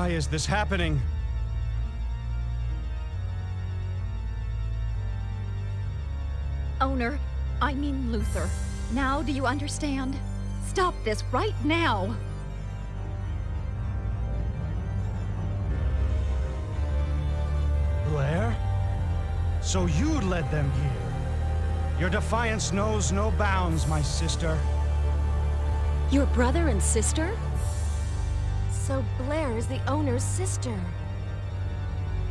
Why is this happening? Owner, I mean Luther. Now do you understand? Stop this right now! Blair? So you led them here. Your defiance knows no bounds, my sister. Your brother and sister? So Blair is the owner's sister.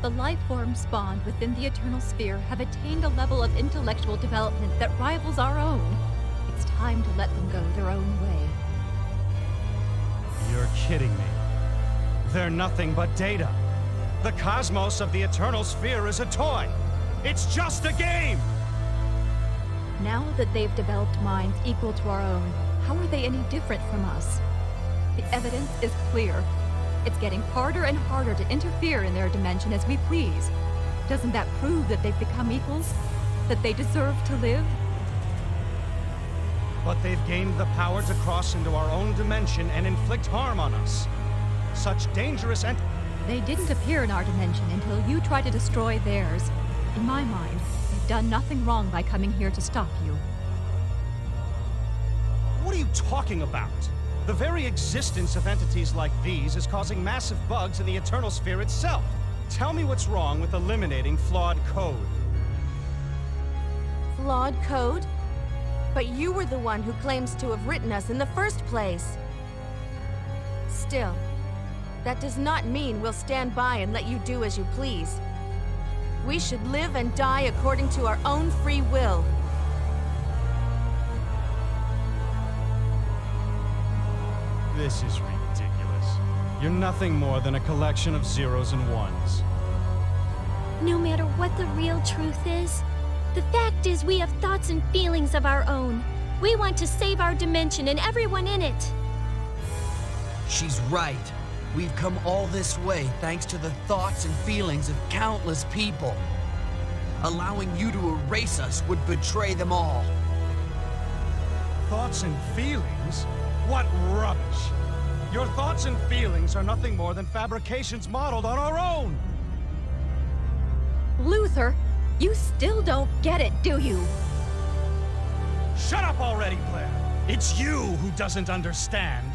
The life forms spawned within the Eternal Sphere have attained a level of intellectual development that rivals our own. It's time to let them go their own way. You're kidding me. They're nothing but data. The cosmos of the Eternal Sphere is a toy. It's just a game! Now that they've developed minds equal to our own, how are they any different from us? The evidence is clear. It's getting harder and harder to interfere in their dimension as we please. Doesn't that prove that they've become equals? That they deserve to live? But they've gained the power to cross into our own dimension and inflict harm on us. Such dangerous and... They didn't appear in our dimension until you tried to destroy theirs. In my mind, they've done nothing wrong by coming here to stop you. What are you talking about? The very existence of entities like these is causing massive bugs in the Eternal Sphere itself. Tell me what's wrong with eliminating flawed code. Flawed code? But you were the one who claims to have written us in the first place. Still, that does not mean we'll stand by and let you do as you please. We should live and die according to our own free will. This is ridiculous. You're nothing more than a collection of zeros and ones. No matter what the real truth is, the fact is we have thoughts and feelings of our own. We want to save our dimension and everyone in it. She's right. We've come all this way thanks to the thoughts and feelings of countless people. Allowing you to erase us would betray them all. Thoughts and feelings? What rubbish! Your thoughts and feelings are nothing more than fabrications modeled on our own! Luther, you still don't get it, do you? Shut up already, Blair! It's you who doesn't understand.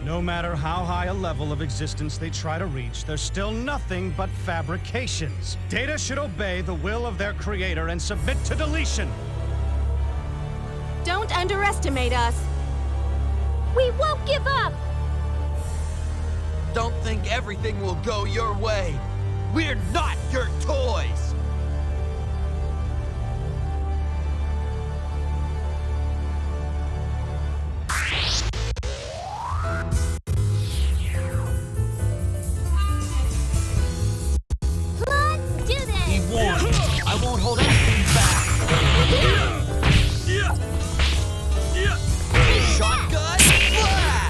No matter how high a level of existence they try to reach, they're still nothing but fabrications. Data should obey the will of their creator and submit to deletion. Don't underestimate us. We won't give up! Don't think everything will go your way. We're not your toys! Let's do this! Be warned, I won't hold anything back. Shotgun blast!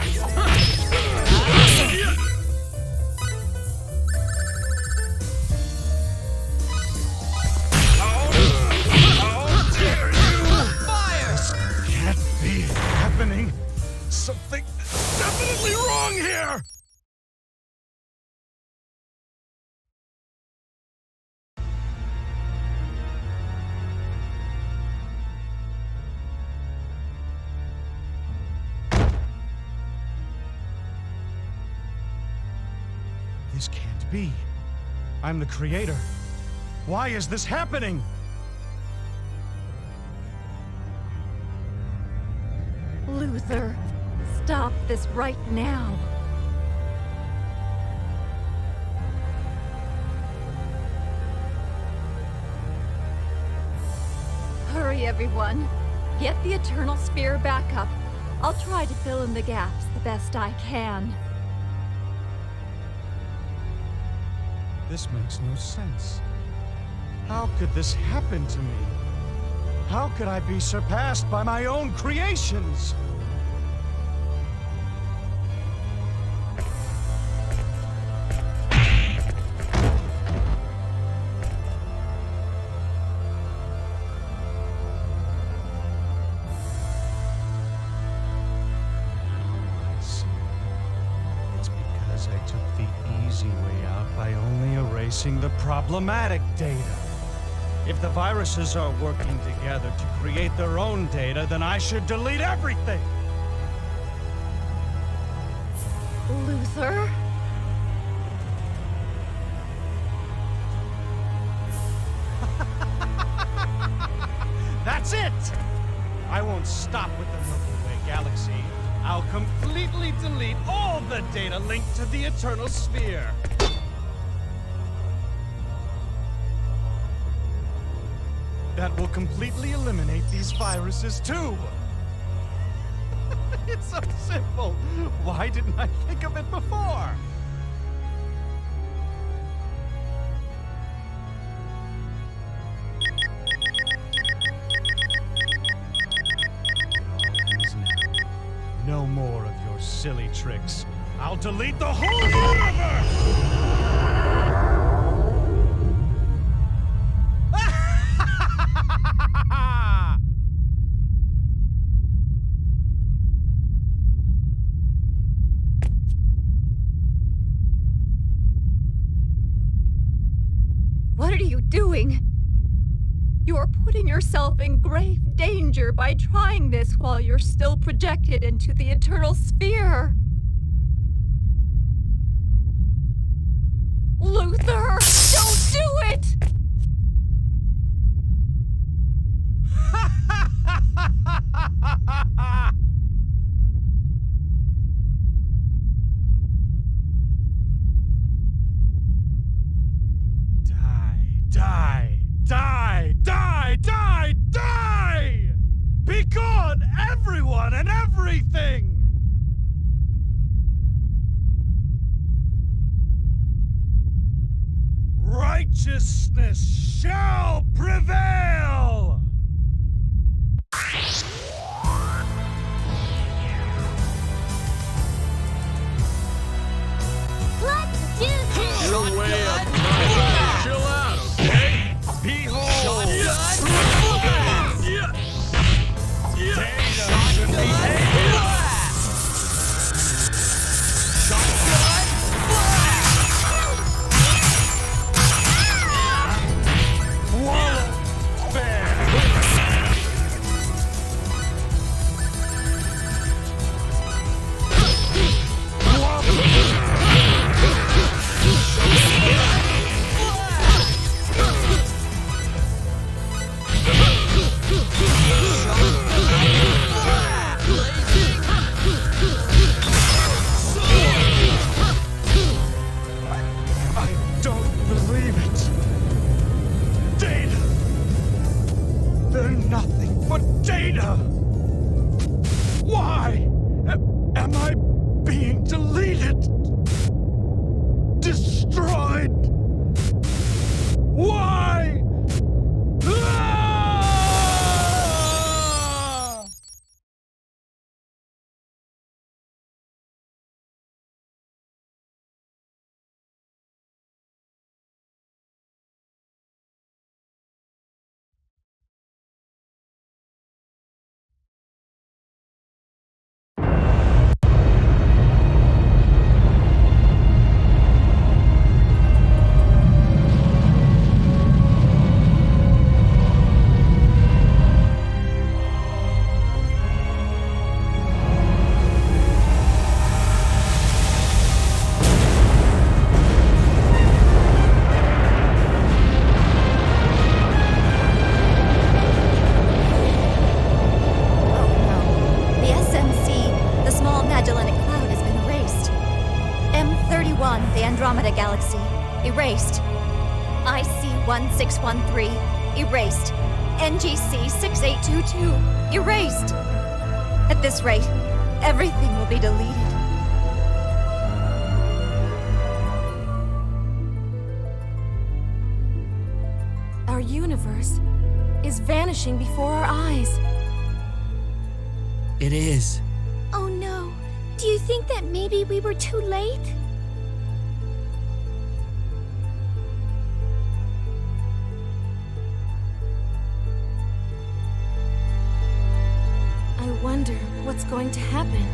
Fire! Can't be happening. Something is definitely wrong here! This can't be. I'm the creator. Why is this happening? Luther, stop this right now. Hurry, everyone. Get the Eternal Sphere back up. I'll try to fill in the gaps the best I can. This makes no sense. How could this happen to me? How could I be surpassed by my own creations? erasing the problematic data. If the viruses are working together to create their own data, then I should delete everything! Luther? That's it! I won't stop with the Milky Way galaxy. I'll completely delete all the data linked to the Eternal Sphere. That will completely eliminate these viruses too. It's so simple. Why didn't I think of it before? No more of your silly tricks. I'll delete the whole universe! What are you doing? You're putting yourself in grave danger by trying this while you're still projected into the Eternal Sphere. Luther, don't do it! Die! Die! Die! Die! Die! Be gone, everyone and everything! Righteousness shall prevail! Let's do this! Your way of life. Chill out, okay? Behold! Data! Why am I being deleted? Destroyed? Why? Ah! The Andromeda Galaxy. Erased. IC-1613. Erased. NGC 6822. Erased. At this rate, everything will be deleted. Our universe is vanishing before our eyes. It is. Oh no. Do you think that maybe we were too late? I wonder what's going to happen.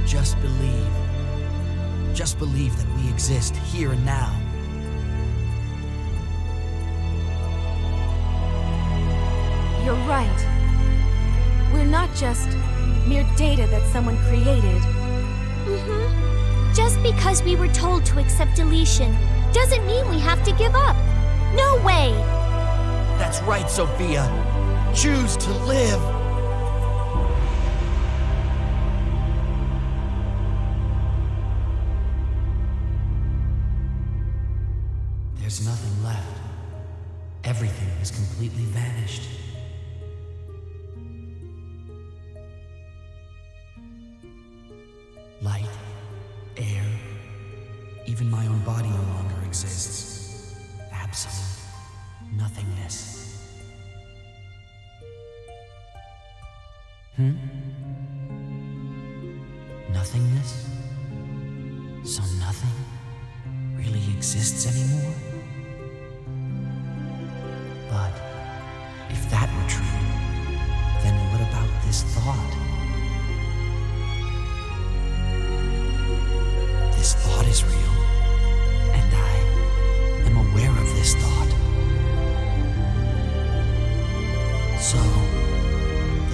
Just believe. Just believe that we exist here and now. You're right. We're not just mere data that someone created. Just because we were told to accept deletion doesn't mean we have to give up. No way! That's right, Sophia. Choose to live. There's nothing left. Everything has completely vanished. Light, air, even my own body no longer exists. Absolute nothingness. Nothingness? So nothing really exists anymore? But if that were true, then what about this thought? This thought is real, and I am aware of this thought. So,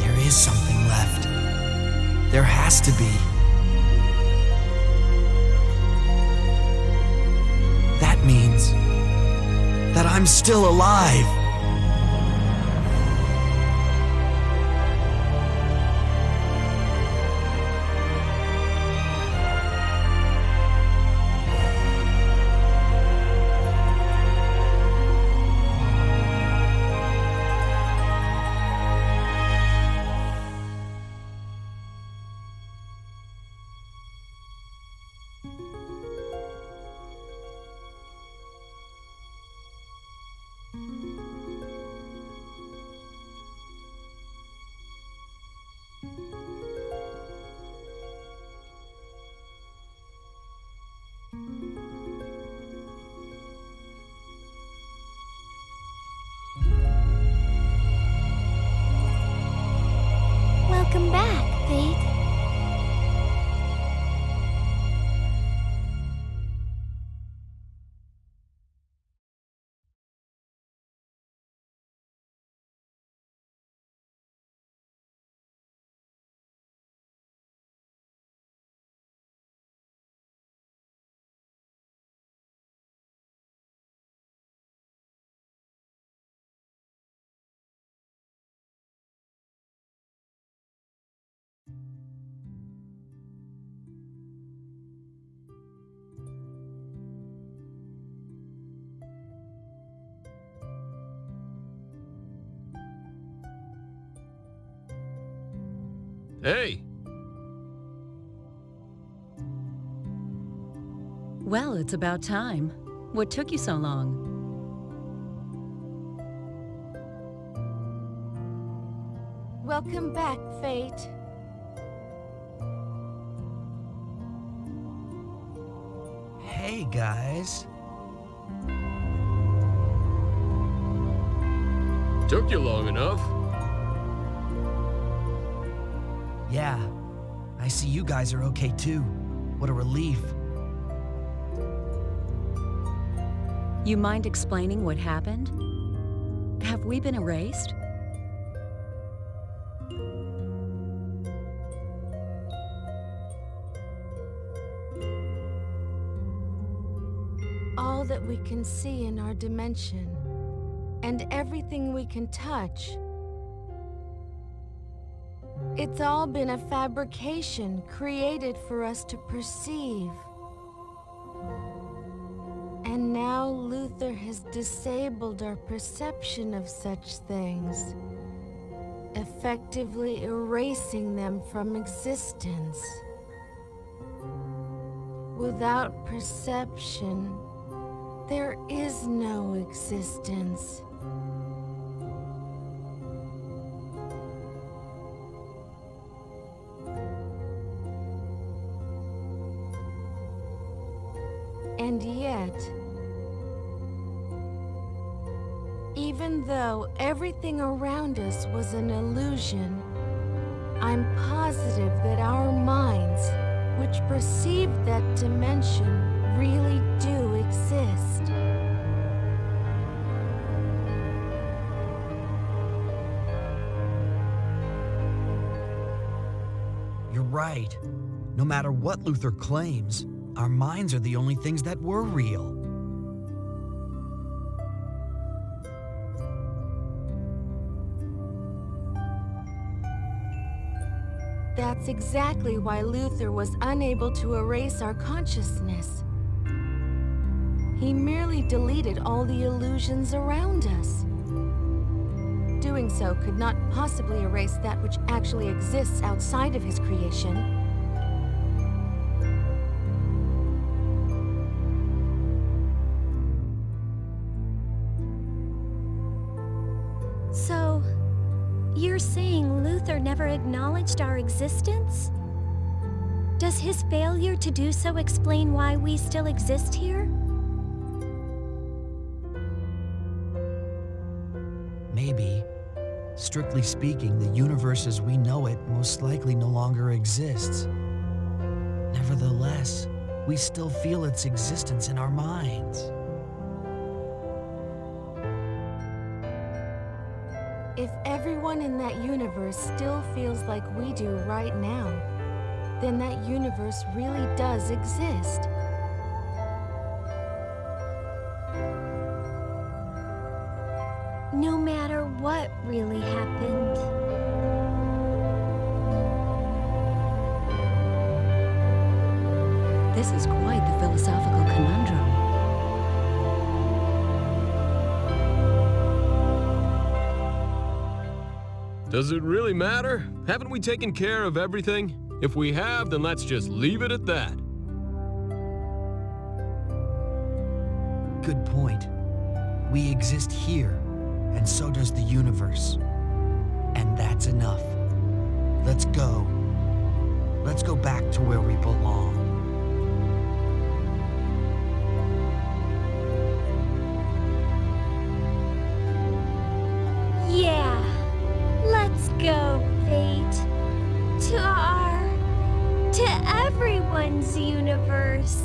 there is something left. There has to be. That means that I'm still alive. Welcome back, Fate. Hey, Well, it's about time. What took you so long? Welcome back, Fate. Hey, guys. took you long enough. Yeah, I see you guys are okay too. What a relief. You mind explaining what happened? Have we been erased? All that we can see in our dimension, and everything we can touch. It's all been a fabrication created for us to perceive. And now Luther has disabled our perception of such things, effectively erasing them from existence. Without perception, there is no existence. And yet, even though everything around us was an illusion, I'm positive that our minds, which perceive that dimension really do exist. You're right. No matter what Luther claims, our minds are the only things that were real. That's exactly why Luther was unable to erase our consciousness. He merely deleted all the illusions around us. Doing so could not possibly erase that which actually exists outside of his creation. So, you're saying Luther never acknowledged our existence? Does his failure to do so explain why we still exist here? Maybe. Strictly speaking, the universe as we know it most likely no longer exists. Nevertheless, we still feel its existence in our minds. If everyone in that universe still feels like we do right now, then that universe really does exist. No matter what really happened. This is quite the philosophical conundrum. Does it really matter? Haven't we taken care of everything? If we have, then let's just leave it at that. Good point. We exist here, and so does the universe. And that's enough. Let's go. Let's go back to where we belong. Yeah, let's go, Fate. To everyone's universe.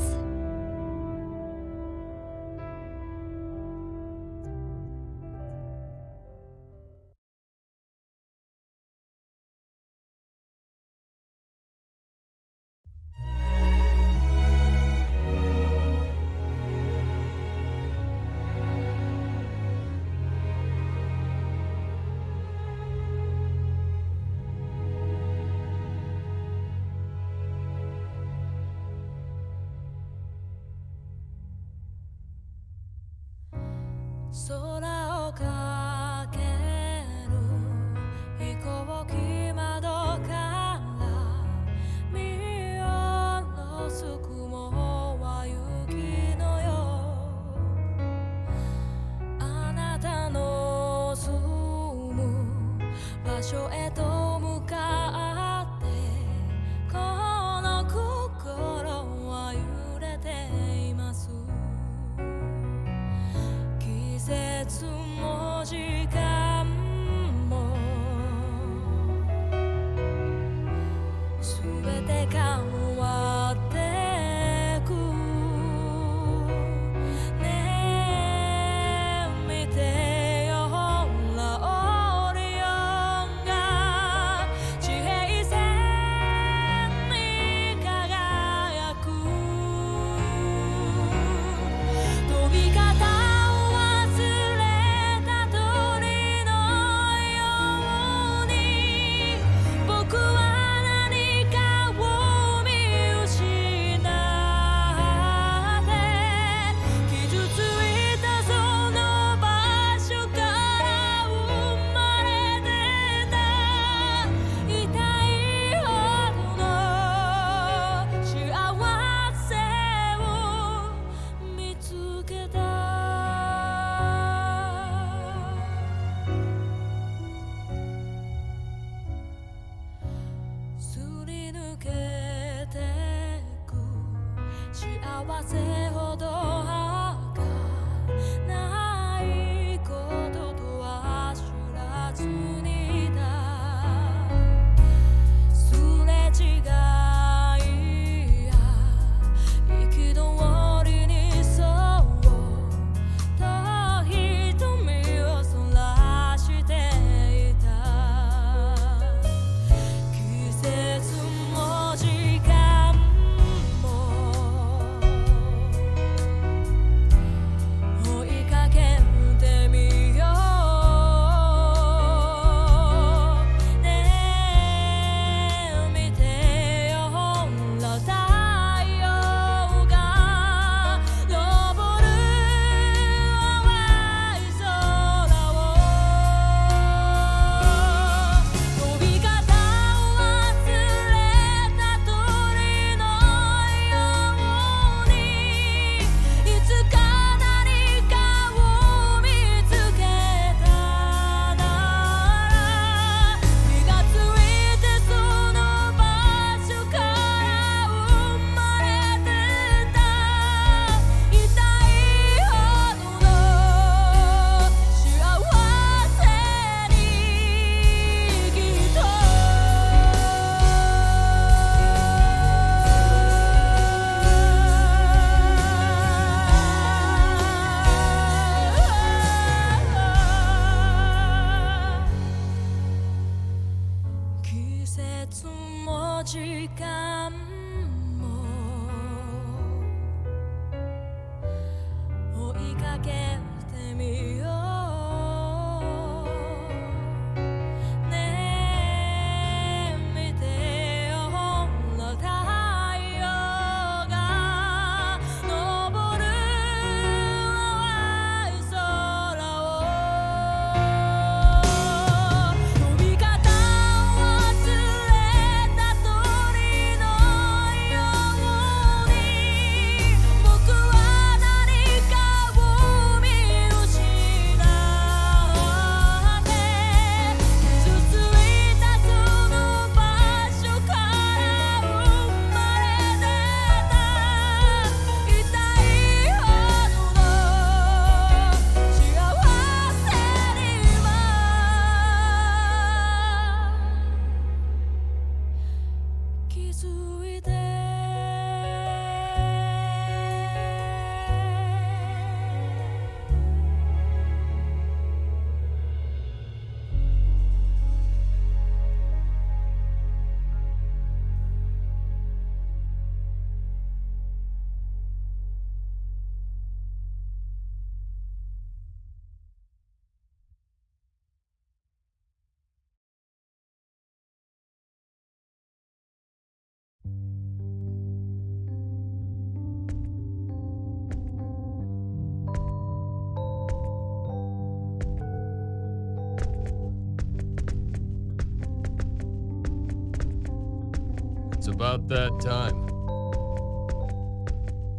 about that time.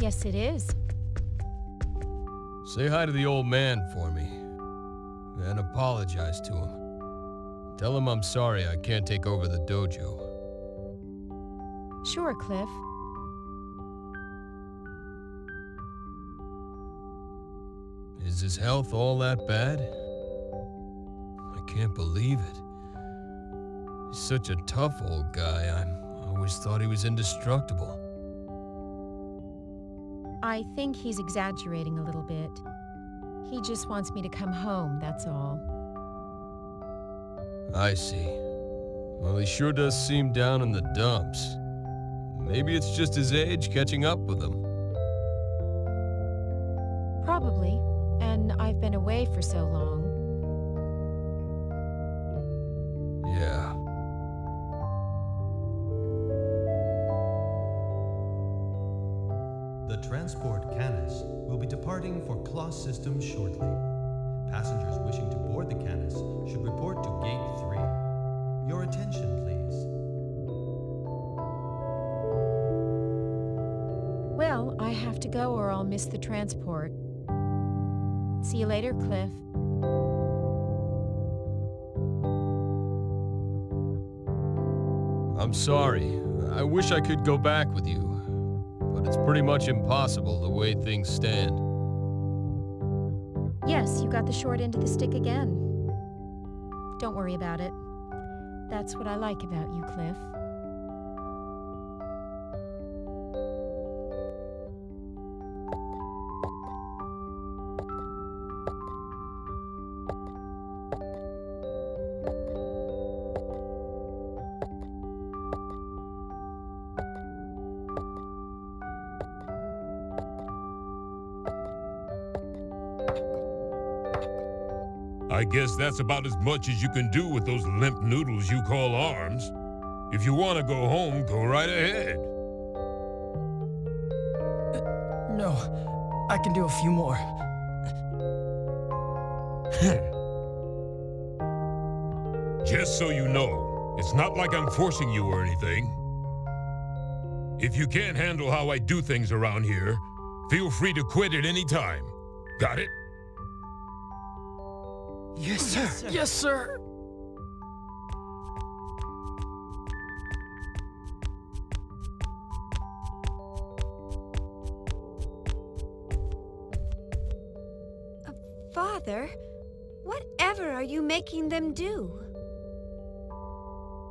Yes, it is. Say hi to the old man for me. And apologize to him. Tell him I'm sorry I can't take over the dojo. Sure, Cliff. Is his health all that bad? I can't believe it. He's such a tough old guy. I always thought he was indestructible. I think he's exaggerating a little bit. He just wants me to come home, that's all. I see. Well, he sure does seem down in the dumps. Maybe it's just his age catching up with him. Probably. And I've been away for so long. Yeah. The transport Canis will be departing for Kloss System shortly. Passengers wishing to board the Canis should report to Gate 3. Your attention, please. Well, I have to go or I'll miss the transport. See you later, Cliff. I'm sorry. I wish I could go back with you. But it's pretty much impossible the way things stand. Yes, you got the short end of the stick again. Don't worry about it. That's what I like about you, Cliff. I guess that's about as much as you can do with those limp noodles you call arms. If you want to go home, go right ahead. No, I can do a few more. Just so you know, it's not like I'm forcing you or anything. If you can't handle how I do things around here, feel free to quit at any time. Got it? Yes, sir. Yes, sir. Father, whatever are you making them do?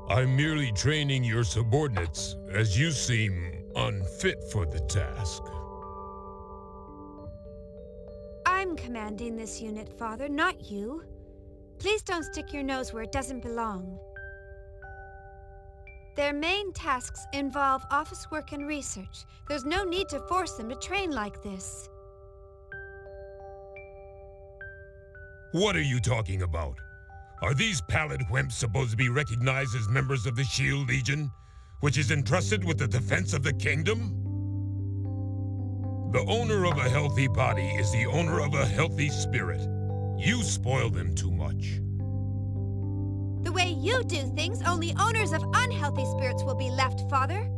I'm merely training your subordinates, as you seem unfit for the task. I'm commanding this unit, Father, not you. Please don't stick your nose where it doesn't belong. Their main tasks involve office work and research. There's no need to force them to train like this. What are you talking about? Are these pallid wimps supposed to be recognized as members of the Shield Legion, which is entrusted with the defense of the kingdom? The owner of a healthy body is the owner of a healthy spirit. You spoil them too much. The way you do things, only owners of unhealthy spirits will be left, Father.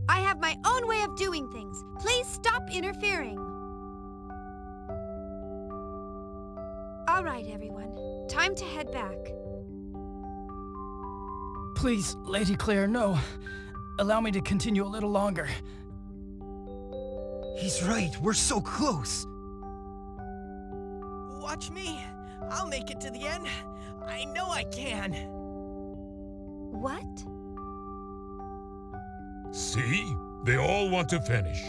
I have my own way of doing things. Please stop interfering. All right, everyone. Time to head back. Please, Lady Claire, no. Allow me to continue a little longer. He's right, we're so close. Watch me. I'll make it to the end. I know I can. What? See? They all want to finish.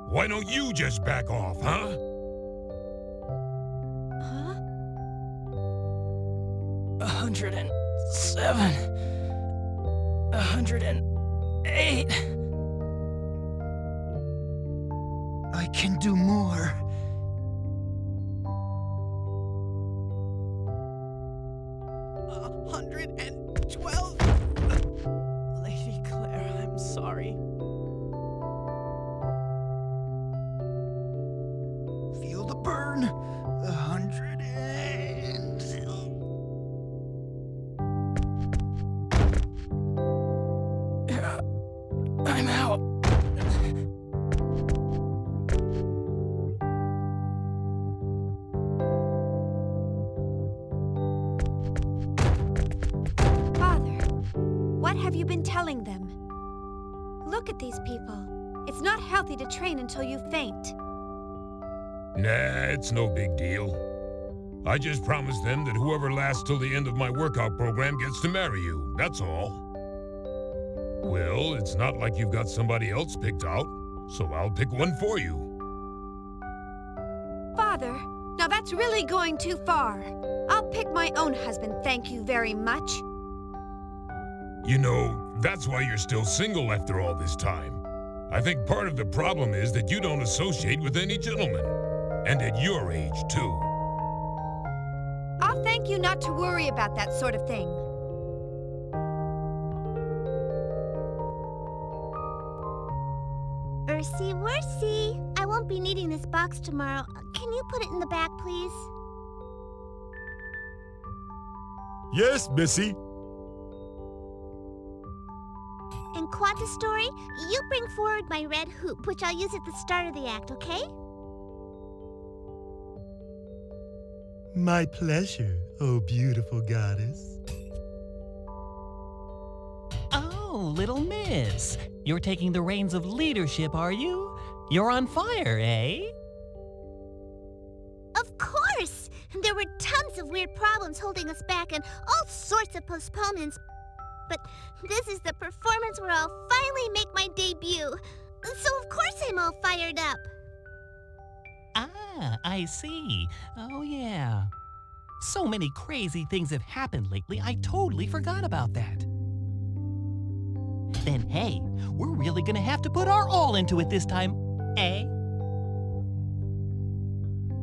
Why don't you just back off, huh? Huh? 107. 108. I can do more. Lady Claire, I'm sorry. Feel the burn. 100 and... have you been telling them? Look at these people. It's not healthy to train until you faint. Nah, it's no big deal. I just promised them that whoever lasts till the end of my workout program gets to marry you, that's all. Well, it's not like you've got somebody else picked out, so I'll pick one for you. Father, now that's really going too far. I'll pick my own husband, thank you very much. You know, that's why you're still single after all this time. I think part of the problem is that you don't associate with any gentlemen. And at your age, too. I'll thank you not to worry about that sort of thing. Worsy, I won't be needing this box tomorrow. Can you put it in the bag, please? Yes, Missy. And Quanta Story, you bring forward my red hoop, which I'll use at the start of the act, okay? My pleasure, oh beautiful goddess. Oh, little miss. You're taking the reins of leadership, are you? You're on fire, eh? Of course! There were tons of weird problems holding us back and all sorts of postponements. But this is the performance where I'll finally make my debut. So of course I'm all fired up. Ah, I see. Oh, yeah. So many crazy things have happened lately, I totally forgot about that. Then, hey, we're really gonna have to put our all into it this time, eh?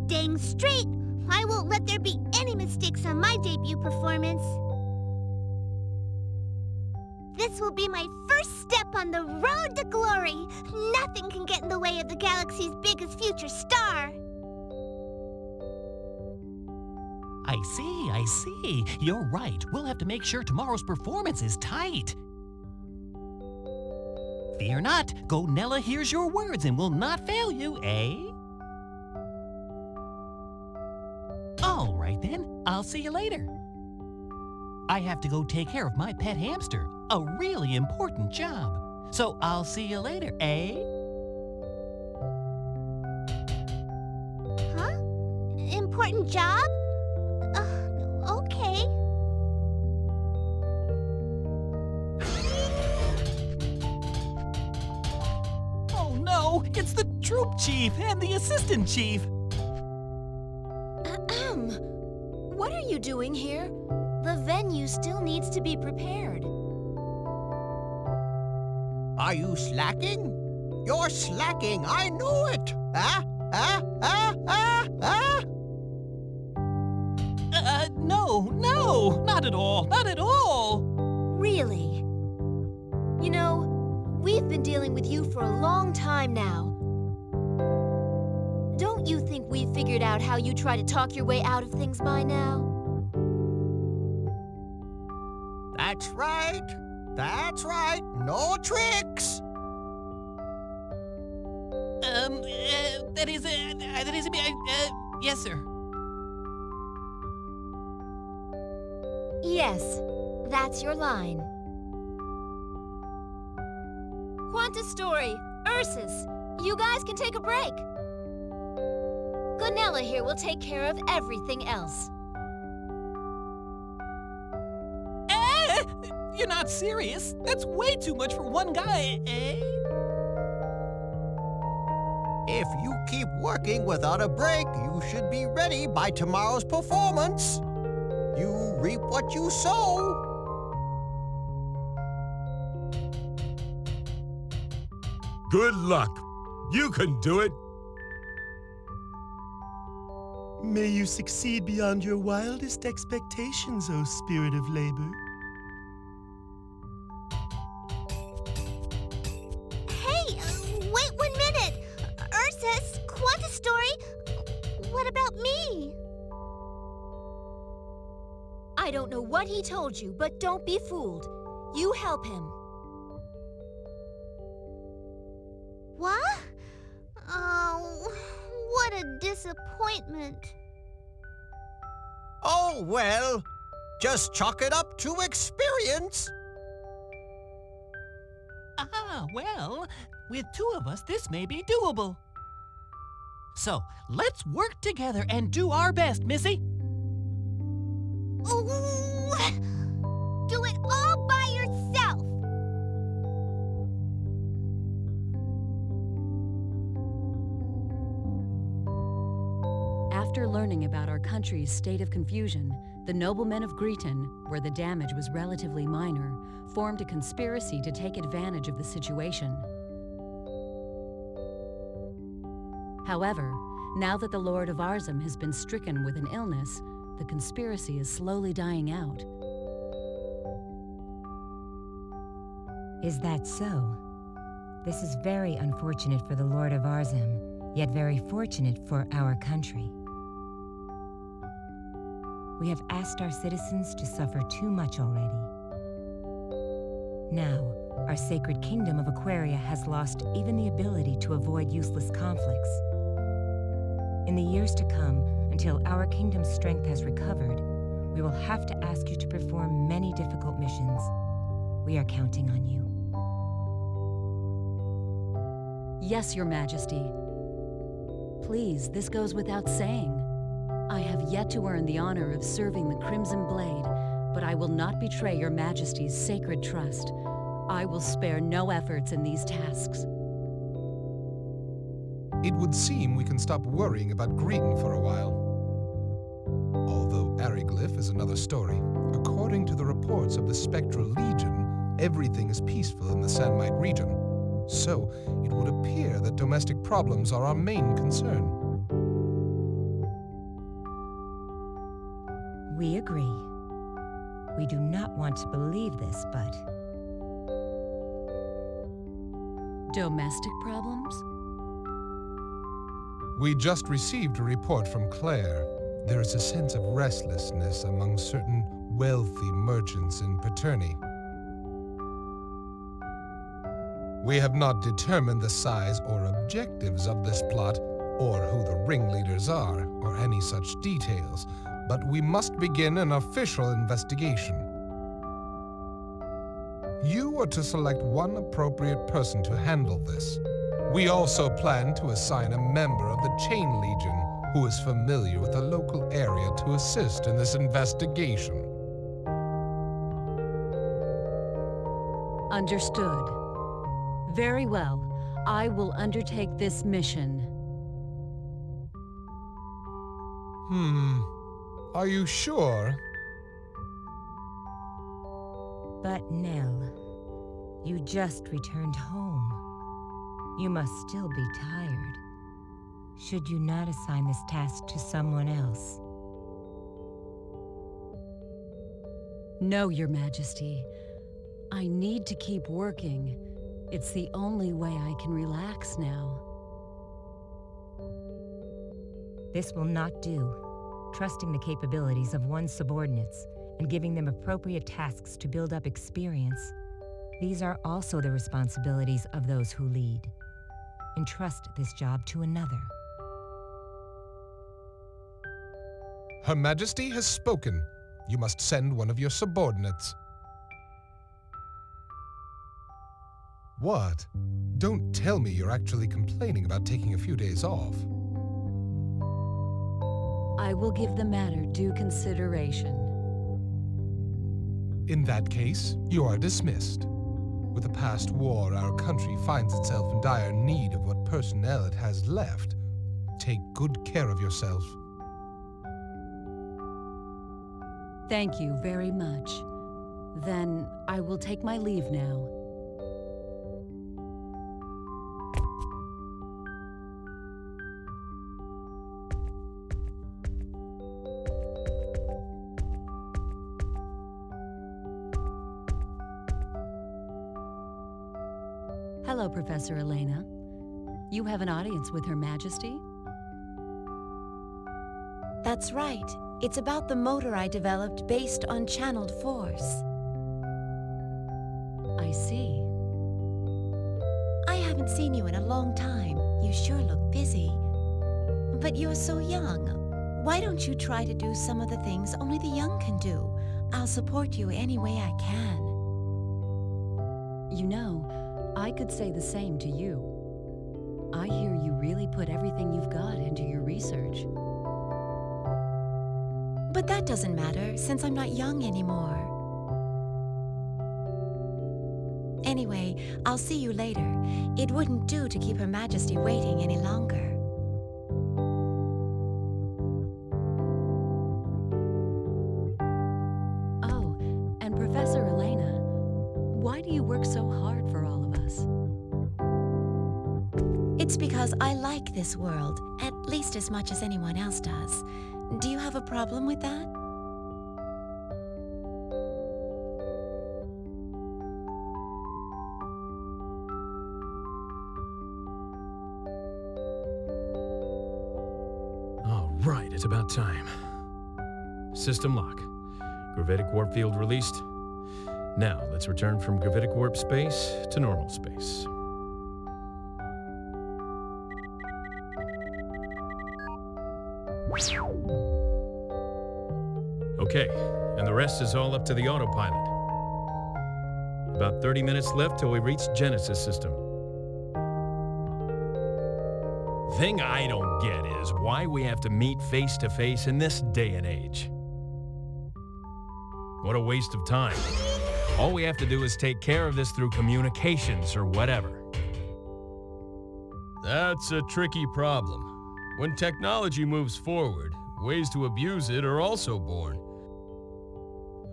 Dang straight! I won't let there be any mistakes on my debut performance. This will be my first step on the road to glory. Nothing can get in the way of the galaxy's biggest future star. I see. You're right. We'll have to make sure tomorrow's performance is tight. Fear not. Gonella hears your words and will not fail you, eh? All right then. I'll see you later. I have to go take care of my pet hamster. A really important job. So I'll see you later, eh? Huh? Important job? Okay. Oh no, it's the troop chief and the assistant chief. What are you doing here? The venue still needs to be prepared. Are you slacking? You're slacking, I knew it! No, not at all. Really? You know, we've been dealing with you for a long time now. Don't you think we've figured out how you try to talk your way out of things by now? That's right, no tricks! Yes, sir. Yes, that's your line. Quanta Story, Ursus, you guys can take a break. Gonella here will take care of everything else. You're not serious? That's way too much for one guy, eh? If you keep working without a break, you should be ready by tomorrow's performance. You reap what you sow. Good luck. You can do it. May you succeed beyond your wildest expectations, O spirit of labor. Hey, wait 1 minute! Ursus, Quanta Story, what about me? I don't know what he told you, but don't be fooled. You help him. What? Oh, what a disappointment. Oh, well, just chalk it up to experience. Ah, well, with two of us, this may be doable. So, let's work together and do our best, Missy. Ooh, do it all by yourself. After learning about our country's state of confusion, the noblemen of Greeton, where the damage was relatively minor, formed a conspiracy to take advantage of the situation. However, now that the Lord of Arzum has been stricken with an illness, the conspiracy is slowly dying out. Is that so? This is very unfortunate for the Lord of Arzum, yet very fortunate for our country. We have asked our citizens to suffer too much already. Now, our sacred kingdom of Aquaria has lost even the ability to avoid useless conflicts. In the years to come, until our kingdom's strength has recovered, we will have to ask you to perform many difficult missions. We are counting on you. Yes, Your Majesty. Please, this goes without saying. I have yet to earn the honor of serving the Crimson Blade, but I will not betray Your Majesty's sacred trust. I will spare no efforts in these tasks. It would seem we can stop worrying about Greeton for a while. Although Ariglyph is another story. According to the reports of the Spectral Legion, everything is peaceful in the Sandmite region. So, it would appear that domestic problems are our main concern. We agree. We do not want to believe this, but... Domestic problems? We just received a report from Claire. There is a sense of restlessness among certain wealthy merchants in Paterni. We have not determined the size or objectives of this plot, or who the ringleaders are, or any such details, but we must begin an official investigation. You are to select one appropriate person to handle this. We also plan to assign a member of the Chain Legion who is familiar with the local area to assist in this investigation. Understood. Very well. I will undertake this mission. Are you sure? But Nell, you just returned home. You must still be tired. Should you not assign this task to someone else? No, Your Majesty. I need to keep working. It's the only way I can relax now. This will not do. Trusting the capabilities of one's subordinates and giving them appropriate tasks to build up experience, these are also the responsibilities of those who lead. Entrust this job to another. Her Majesty has spoken. You must send one of your subordinates. What? Don't tell me you're actually complaining about taking a few days off. I will give the matter due consideration. In that case, you are dismissed. With the past war, our country finds itself in dire need of what personnel it has left. Take good care of yourself. Thank you very much. Then I will take my leave now. Hello, Professor Elena. You have an audience with Her Majesty? That's right. It's about the motor I developed based on channeled force. I see. I haven't seen you in a long time. You sure look busy. But you're so young. Why don't you try to do some of the things only the young can do? I'll support you any way I can. You know, I could say the same to you. I hear you really put everything you've got into your research. But that doesn't matter, since I'm not young anymore. Anyway, I'll see you later. It wouldn't do to keep Her Majesty waiting any longer. Oh, and Professor Elena, why do you work so hard for all of us? It's because I like this world, at least as much as anyone else does. Do you have a problem with that? Right, it's about time. System lock. Gravitic warp field released. Now, let's return from gravitic warp space to normal space. Okay, and the rest is all up to the autopilot. About 30 minutes left till we reach Genesis system. Thing I don't get is why we have to meet face to face in this day and age. What a waste of time. All we have to do is take care of this through communications or whatever. That's a tricky problem. When technology moves forward, ways to abuse it are also born.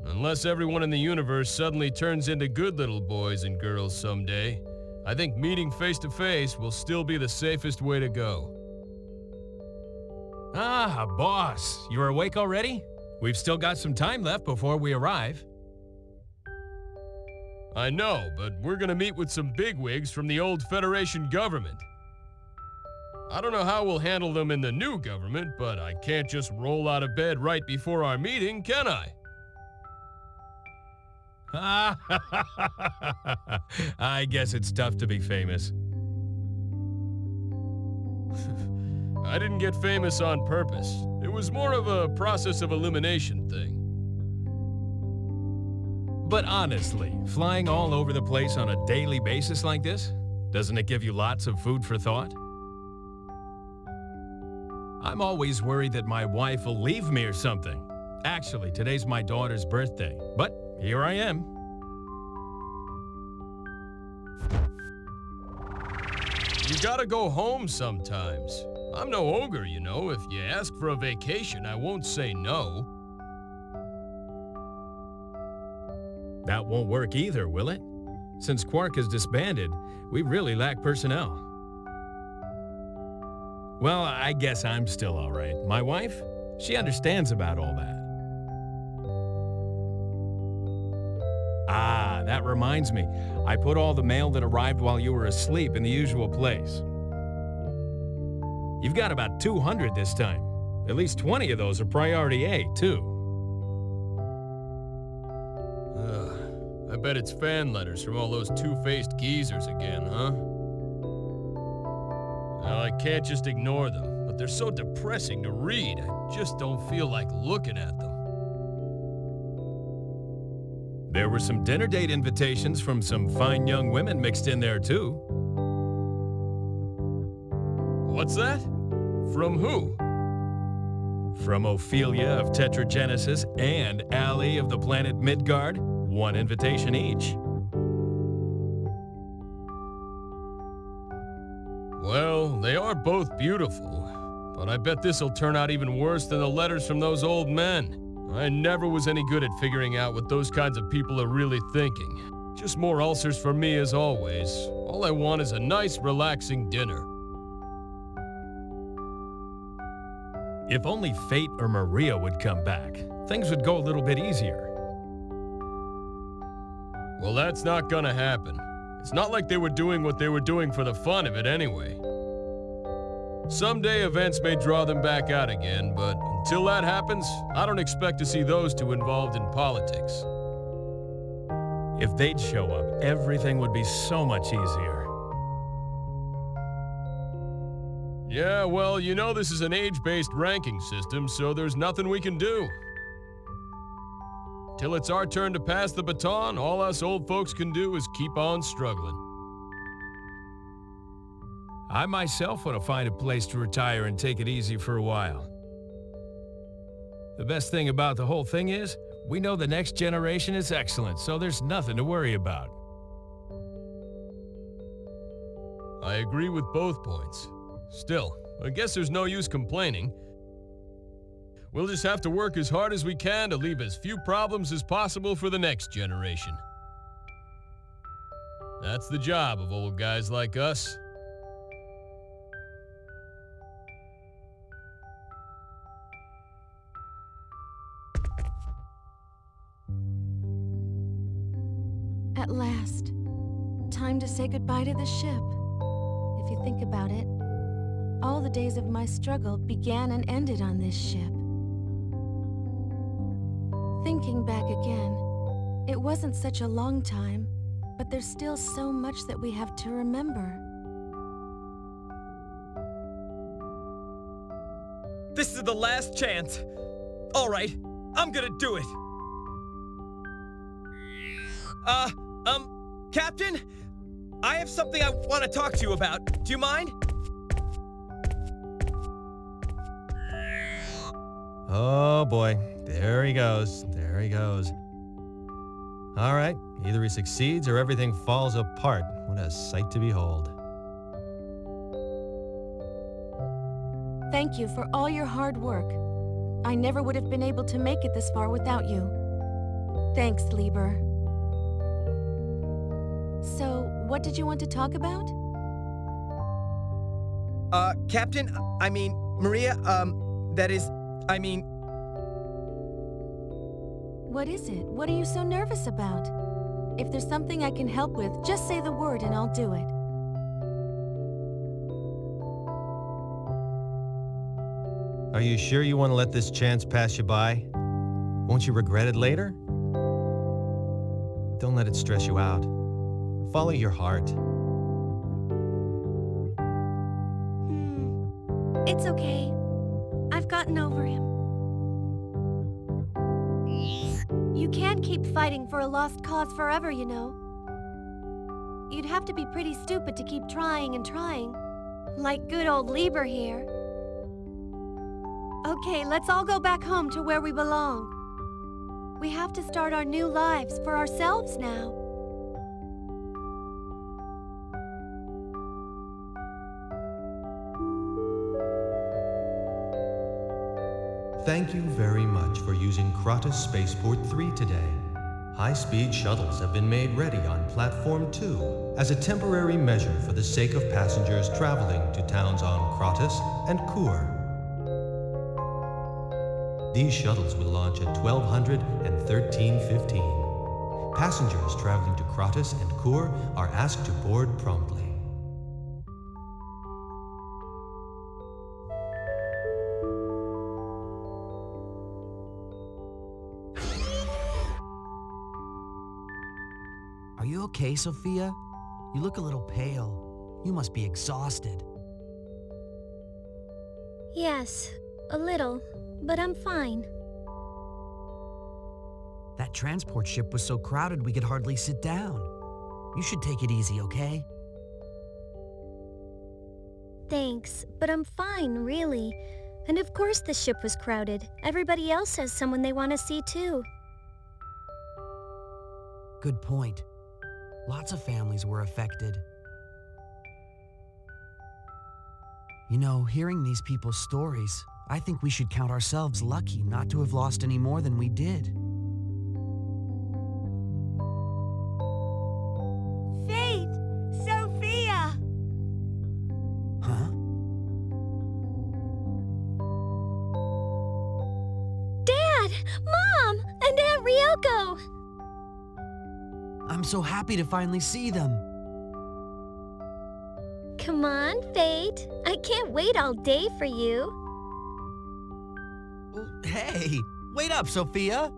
Unless everyone in the universe suddenly turns into good little boys and girls someday, I think meeting face-to-face will still be the safest way to go. Ah, boss, you're awake already? We've still got some time left before we arrive. I know, but we're gonna meet with some bigwigs from the old Federation government. I don't know how we'll handle them in the new government, but I can't just roll out of bed right before our meeting, can I? I guess it's tough to be famous. I didn't get famous on purpose. It was more of a process of elimination thing. But honestly, flying all over the place on a daily basis like this, doesn't it give you lots of food for thought? I'm always worried that my wife will leave me or something. Actually, today's my daughter's birthday, but here I am. You gotta go home sometimes. I'm no ogre, you know. If you ask for a vacation, I won't say no. That won't work either, will it? Since Quark is disbanded, we really lack personnel. Well, I guess I'm still all right. My wife, she understands about all that. Ah, that reminds me. I put all the mail that arrived while you were asleep in the usual place. You've got about 200 this time. At least 20 of those are priority A, too. I bet it's fan letters from all those two-faced geezers again, huh? Well, I can't just ignore them, but they're so depressing to read, I just don't feel like looking at them. There were some dinner date invitations from some fine young women mixed in there, too. What's that? From who? From Ophelia of Tetragenesis and Allie of the planet Midgard, one invitation each. Well, they are both beautiful, but I bet this'll turn out even worse than the letters from those old men. I never was any good at figuring out what those kinds of people are really thinking. Just more ulcers for me as always. All I want is a nice, relaxing dinner. If only Fate or Maria would come back, things would go a little bit easier. Well, that's not gonna happen. It's not like they were doing what they were doing for the fun of it anyway. Someday events may draw them back out again, but until that happens, I don't expect to see those two involved in politics. If they'd show up, everything would be so much easier. Yeah, well, you know this is an age-based ranking system, so there's nothing we can do. Till it's our turn to pass the baton, all us old folks can do is keep on struggling. I myself want to find a place to retire and take it easy for a while. The best thing about the whole thing is, we know the next generation is excellent, so there's nothing to worry about. I agree with both points. Still, I guess there's no use complaining. We'll just have to work as hard as we can to leave as few problems as possible for the next generation. That's the job of old guys like us. At last. Time to say goodbye to the ship. If you think about it, all the days of my struggle began and ended on this ship. Thinking back again, it wasn't such a long time, but there's still so much that we have to remember. This is the last chance. All right, I'm gonna do it. Captain? I have something I want to talk to you about. Do you mind? Oh boy, there he goes. There he goes. All right, either he succeeds or everything falls apart. What a sight to behold. Thank you for all your hard work. I never would have been able to make it this far without you. Thanks, Lieber. So, what did you want to talk about? Captain, I mean, Maria, that is, I mean... What is it? What are you so nervous about? If there's something I can help with, just say the word and I'll do it. Are you sure you want to let this chance pass you by? Won't you regret it later? Don't let it stress you out. Follow your heart. It's okay. I've gotten over him. You can't keep fighting for a lost cause forever, you know. You'd have to be pretty stupid to keep trying and trying. Like good old Lieber here. Okay, let's all go back home to where we belong. We have to start our new lives for ourselves now. Thank you very much for using Kratos Spaceport 3 today. High-speed shuttles have been made ready on Platform 2 as a temporary measure for the sake of passengers traveling to towns on Kratos and Kur. These shuttles will launch at 1200 and 13:15. Passengers traveling to Kratos and Kur are asked to board promptly. Are you okay, Sophia? You look a little pale. You must be exhausted. Yes, a little, but I'm fine. That transport ship was so crowded we could hardly sit down. You should take it easy, okay? Thanks, but I'm fine, really. And of course the ship was crowded. Everybody else has someone they want to see too. Good point. Lots of families were affected. You know, hearing these people's stories, I think we should count ourselves lucky not to have lost any more than we did. Fate! Sophia! Huh? Dad! Mom! And Aunt Ryoko! I'm so happy to finally see them. Come on, Fate. I can't wait all day for you. Hey, wait up, Sophia.